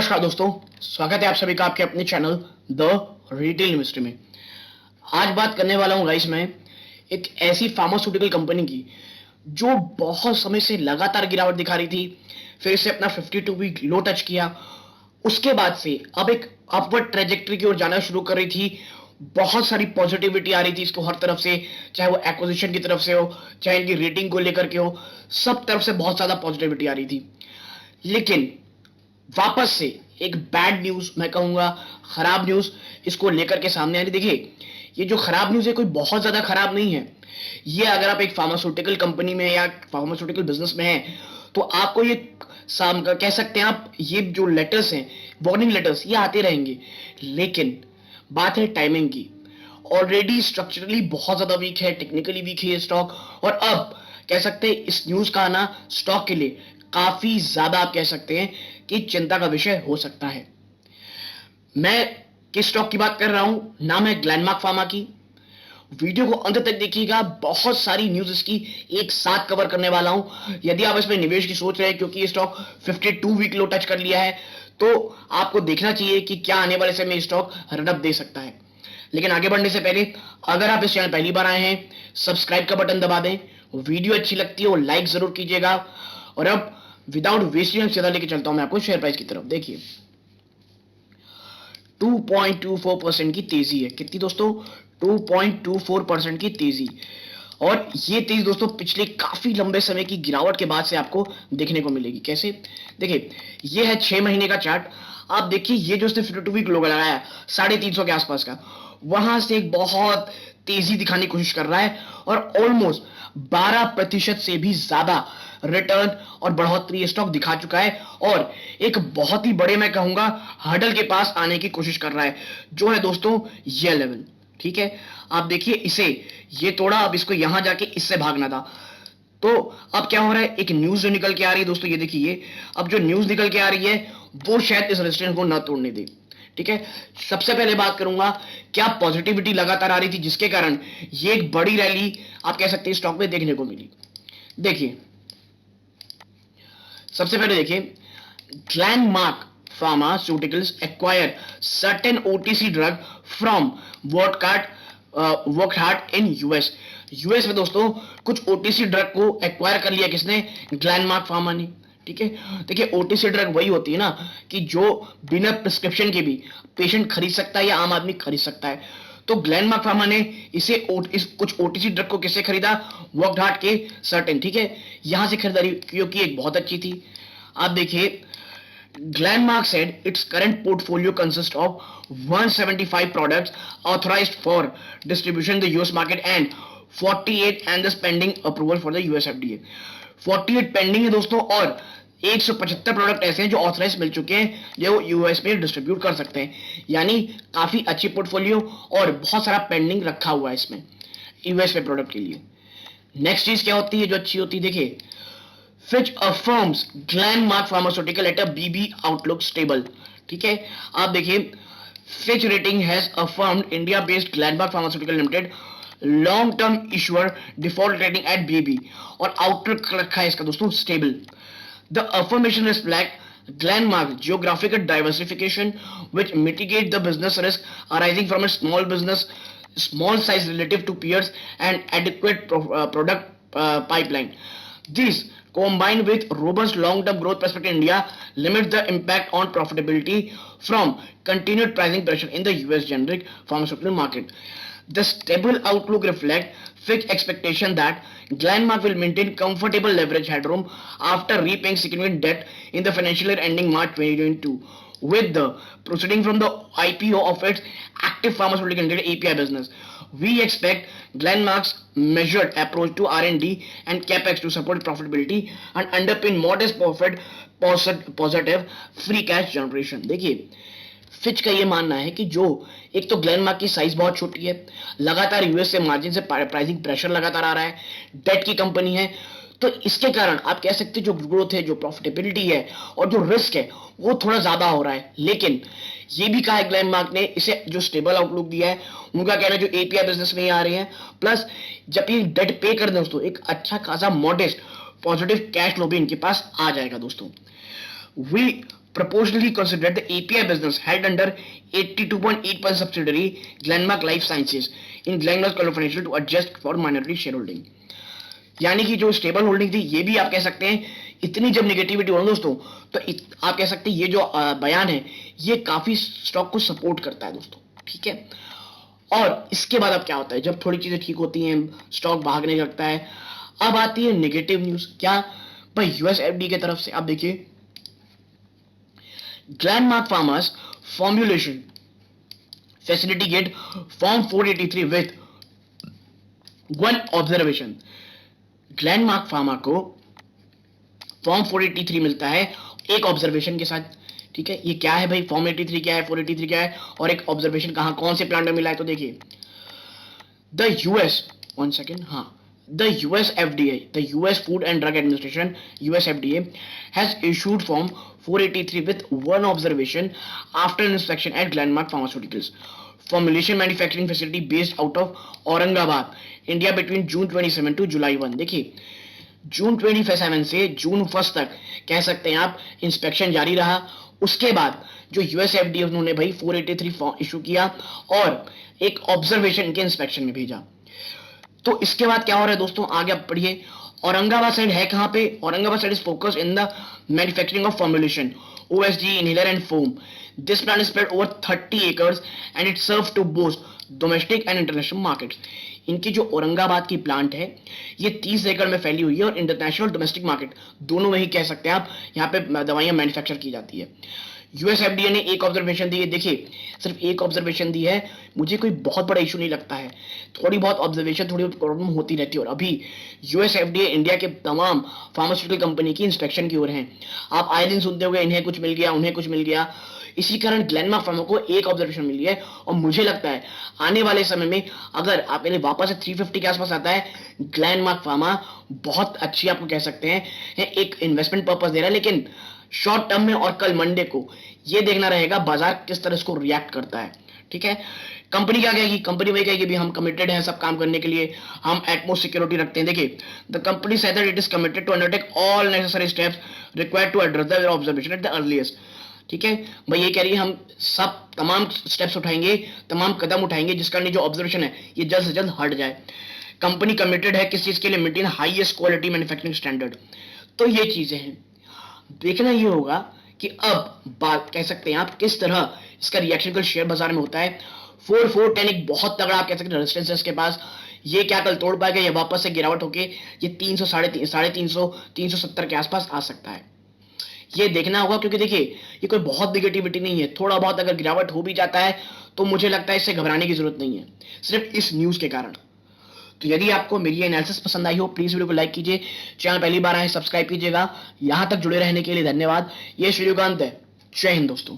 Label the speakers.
Speaker 1: नमस्कार दोस्तों, स्वागत है आप सभी का आपके अपने चैनल द रिटेल इन्वेस्टर में। आज बात करने वाला हूं गाइस मैं एक ऐसी फार्मास्यूटिकल कंपनी की जो बहुत समय से लगातार गिरावट दिखा रही थी, फिर से अपना 52 वीक लो टच किया, उसके बाद से अब एक अपवर्ड ट्रेजेक्टरी की ओर जाना शुरू कर रही थी। बहुत सारी पॉजिटिविटी आ रही थी इसको हर तरफ से, चाहे वो एक्विजिशन की तरफ से हो, चाहे इनकी रेटिंग को लेकर के हो, सब तरफ से बहुत ज्यादा पॉजिटिविटी आ रही थी। लेकिन वापस से एक बैड न्यूज, मैं कहूंगा खराब न्यूज इसको लेकर के सामने आ रही। देखिए, ये जो खराब न्यूज है कोई बहुत ज्यादा खराब नहीं है। ये अगर आप एक फार्मास्यूटिकल कंपनी में या फार्मास्यूटिकल बिजनेस में हैं तो आपको ये कह सकते हैं आप, ये जो लेटर्स हैं, वार्निंग लेटर्स, ये आते रहेंगे। लेकिन बात है टाइमिंग की। ऑलरेडी स्ट्रक्चरली बहुत ज्यादा वीक है, टेक्निकली वीक है ये स्टॉक, और अब कह सकते हैं इस न्यूज का आना स्टॉक के लिए काफी ज्यादा, आप कह सकते हैं कि चिंता का विषय हो सकता है। मैं किस स्टॉक की बात कर रहा हूं, नाम है ग्लेनमार्क फार्मा की। वीडियो को अंत तक देखिएगा, बहुत सारी न्यूज इसकी एक साथ कवर करने वाला हूं। यदि आप इसमें निवेश की सोच रहे हैं, क्योंकि ये स्टॉक 52 वीक लो टच कर लिया है, तो आपको देखना चाहिए कि क्या आने वाले समय में स्टॉक रन-अप दे सकता है। लेकिन आगे बढ़ने से पहले अगर आप इस चैनल पहली बार आए हैं, सब्सक्राइब का बटन दबा दें। वीडियो अच्छी लगती है वो लाइक जरूर कीजिएगा। और अब विदाउट वेस्टिंग सीधा लेके चलता हूं मैं आपको शेयर प्राइस की तरफ। देखिए 2.24% की तेजी है। कितनी दोस्तों? 2.24% की तेजी। और ये तेजी दोस्तों पिछले काफी लंबे समय की गिरावट के बाद से आपको देखने को मिलेगी। कैसे? देखिए, ये है 6 महीने का चार्ट। आप देखिए, ये जो उसने 52 वीक लो लगाया 350 के आसपास का, वहां से एक बहुत तेजी दिखाने की कोशिश कर रहा है और ऑलमोस्ट 12% से भी ज्यादा रिटर्न और बढ़ोतरी स्टॉक दिखा चुका है, और एक बहुत ही बड़े, मैं कहूंगा, हर्डल के पास आने की कोशिश कर रहा है, जो है दोस्तों ये लेवल। ठीक है, आप देखिए इसे, ये तोड़ा, अब इसको यहां जाके इससे भागना था। तो अब क्या हो रहा है, एक न्यूज जो निकल के आ रही है दोस्तों, ये देखिए, अब जो न्यूज निकल के आ रही है वो शायद इस रेजिस्टेंस को ना तोड़ने दे। ठीक है, सबसे पहले बात करूंगा क्या पॉजिटिविटी लगातार आ रही थी जिसके कारण ये एक बड़ी रैली, आप कह सकते हैं, स्टॉक में देखने को मिली। देखिए, सबसे पहले देखिए, Glenmark Pharmaceuticals acquire certain OTC drug from Wockhardt in US। US में दोस्तों कुछ ओटीसी ड्रग को एक्वायर कर लिया किसने? ग्लेनमार्क फार्मा ने। ठीक है, देखिए ओटीसी ड्रग वही होती है ना कि जो बिना प्रिस्क्रिप्शन के भी पेशेंट खरीद सकता है या आम आदमी खरीद सकता है। तो ग्लेनमार्क फार्मा ने कुछ ओटीसी ड्रग को किससे खरीदा? वॉकहार्ट के सर्टेन। ठीक है, यहां से खरीदारी क्योंकि एक बहुत अच्छी थी। आप देखिए, Glenmark said its current portfolio consists of 175 products authorized for distribution in the US market and 48 and this pending approval for the US FDA। 48 pending है दोस्तों, और 175 प्रोडक्ट ऐसे हैं जो ऑथराइज मिल चुके हैं, जो यूएस में डिस्ट्रीब्यूट कर सकते हैं। यानी काफी अच्छी पोर्टफोलियो और बहुत सारा पेंडिंग रखा हुआ है इसमें यूएस में प्रोडक्ट के लिए। नेक्स्ट चीज क्या होती है जो अच्छी होती है? देखिए, Fitch affirms Glenmark Pharmaceutical at a BB outlook stable। ठीक है, आप देखिए, Fitch Rating has affirmed India-based Glenmark Pharmaceutical Limited long-term issuer default rating at BB, और आउटलुक रखा है इसका दोस्तों stable. The affirmation reflects Glenmark geographical diversification which mitigate the business risk arising from a small size relative to peers and adequate product pipeline। This combined with robust long-term growth perspective in India limits the impact on profitability from continued pricing pressure in the US generic pharmaceutical market। The stable outlook reflects fixed expectation that Glenmark will maintain comfortable leverage headroom after repaying significant debt in the financial year ending March 2022, with the proceeding from the IPO of its active pharmaceutical API business। We expect Glenmark's measured approach to R&D and capex to support profitability and underpin modest positive free cash generation। देखिए, Fitch का ये मानना है कि जो एक तो Glenmark की साइज बहुत छोटी है, लगातार यूएस से मार्जिन से प्राइसिंग प्रेशर लगातार आ रहा है, डेट की कंपनी है, तो इसके कारण आप कह सकते हैं जो ग्रोथ है, जो प्रॉफिटेबिलिटी है और जो रिस्क है वो थोड़ा ज्यादा हो रहा है। लेकिन ये भी कहा है ग्लेनमार्क ने, इसे जो स्टेबल आउटलुक दिया है, उनका कहना है जो एपीआई बिजनेस में ही आ रहे हैं, प्लस जब ये डेट पे कर दें दोस्तों, एक अच्छा खासा मॉडेस्ट पॉजिटिव कैश फ्लो भी इनके पास आ जाएगा दोस्तों। We proportionally considered the API business held under 82.8% subsidiary Glenmark Life Sciences in Glenmark Color Financial to adjust for minority shareholding. यानी कि जो स्टेबल होल्डिंग थी, ये भी आप कह सकते हैं इतनी जब निगेटिविटी हो दोस्तों, तो आप कह सकते हैं ये जो बयान है ये काफी स्टॉक को सपोर्ट करता है दोस्तों, ठीक है। और इसके बाद अब क्या होता है, जब थोड़ी चीजें ठीक होती हैं स्टॉक भागने लगता है। अब आती है नेगेटिव न्यूज, क्या भाई, यूएस एफडी की तरफ से। आप देखिए, Glenmark pharmas formulation facility get form 483 with one observation. Glenmark pharma को फॉर्म 483 मिलता है एक ऑब्जर्वेशन के साथ, ठीक है। ये क्या है भाई, फॉर्म 83 क्या है, 483 क्या है, और एक ऑब्जर्वेशन कहां, कौन से प्लांट में मिला है, तो देखिए द यूएस, वन सेकेंड, हाँ, the US FDA, the US Food and Drug Administration, US FDA, has issued Form 483 with one observation after an inspection at Glenmark Pharmaceuticals, formulation manufacturing facility based out of Aurangabad, India between June 27 to July 1. देखिए, जून 27 से जून 1 तक कह सकते हैं आप inspection जारी रहा। उसके बाद जो यूएस एफडीए उन्होंने भाई 483 इशू किया और एक ऑब्जर्वेशन के इंस्पेक्शन में भेजा। तो इसके बाद क्या हो रहा है दोस्तों, आगे आप पढ़िए। औरंगाबाद साइड है कहां पे, Aurangabad side is focus in the manufacturing of formulation, OSD, inhaler and foam. This plant is spread over 30 acres and it serve to boost domestic and international markets. इनकी जो औरंगाबाद की प्लांट है ये 30 एकड़ में फैली हुई है और इंटरनेशनल डोमेस्टिक मार्केट दोनों में ही कह सकते हैं आप यहाँ पे दवाइयां मैन्युफैक्चर की जाती है। यूएस एफडीए ने एक ऑब्जर्वेशन दी है, देखिए सिर्फ एक ऑब्जर्वेशन दी है, मुझे कोई बहुत बड़ा इशू नहीं लगता है, थोड़ी बहुत ऑब्जर्वेशन, थोड़ी बहुत प्रॉब्लम होती रहती है। और अभी यूएस एफडीए इंडिया के तमाम फार्मास्यूटिकल कंपनी की इंस्पेक्शन की ओर हैं। आप आए दिन सुनते होंगे इन्हें कुछ मिल गया, उन्हें कुछ मिल गया। इसी कारण ग्लेनमार्क फार्मा को एक ऑब्जर्वेशन मिली है और मुझे लगता है आने वाले समय में अगर आप इन्हें वापस से 350 के आसपास आता है, ग्लेनमार्क फार्मा बहुत अच्छी आपको कह सकते हैं एक इन्वेस्टमेंट पर्पस दे रहा है। लेकिन शॉर्ट टर्म में और कल मंडे को ये देखना रहेगा बाजार किस तरह इसको रिएक्ट करता है, ठीक है। कंपनी क्या कहेगी, कंपनी वही कहेगी भी हम कमिटेड हैं सब काम करने के लिए, हम एटमोस्ट सिक्योरिटी रखते हैं। देखिए, the company said that it is committed to undertake all necessary steps required to address the observation at the earliest, ठीक है भाई। ये कह रही है हम सब तमाम स्टेप्स उठाएंगे, तमाम कदम उठाएंगे जिसका जो ऑब्जर्वेशन है ये जल्द से जल्द हट जाए। कंपनी कमिटेड है किस चीज के लिए, maintain highest quality manufacturing standard. तो ये चीजें हैं, देखना ये होगा कि अब बात कह सकते हैं आप किस तरह इसका रिएक्शन कल शेयर बाजार में होता है। 4410 एक बहुत तगड़ा आप कह सकते हैं रेजिस्टेंस है इसके पास, ये क्या कल तोड़ पाएगा या वापस से गिरावट होके ये 300 साढ़े 300 370 के आसपास आ सकता है, ये देखना होगा। क्योंकि देखिए ये कोई बहुत निगेटिविटी नहीं है, थोड़ा बहुत अगर गिरावट हो भी जाता है तो मुझे लगता है इससे घबराने की जरूरत नहीं है सिर्फ इस न्यूज के कारण। तो यदि आपको मेरी एनालिसिस पसंद आई हो प्लीज वीडियो को लाइक कीजिए, चैनल पहली बार आए सब्सक्राइब कीजिएगा। यहां तक जुड़े रहने के लिए धन्यवाद। ये श्रीकांत है, जय हिंद दोस्तों।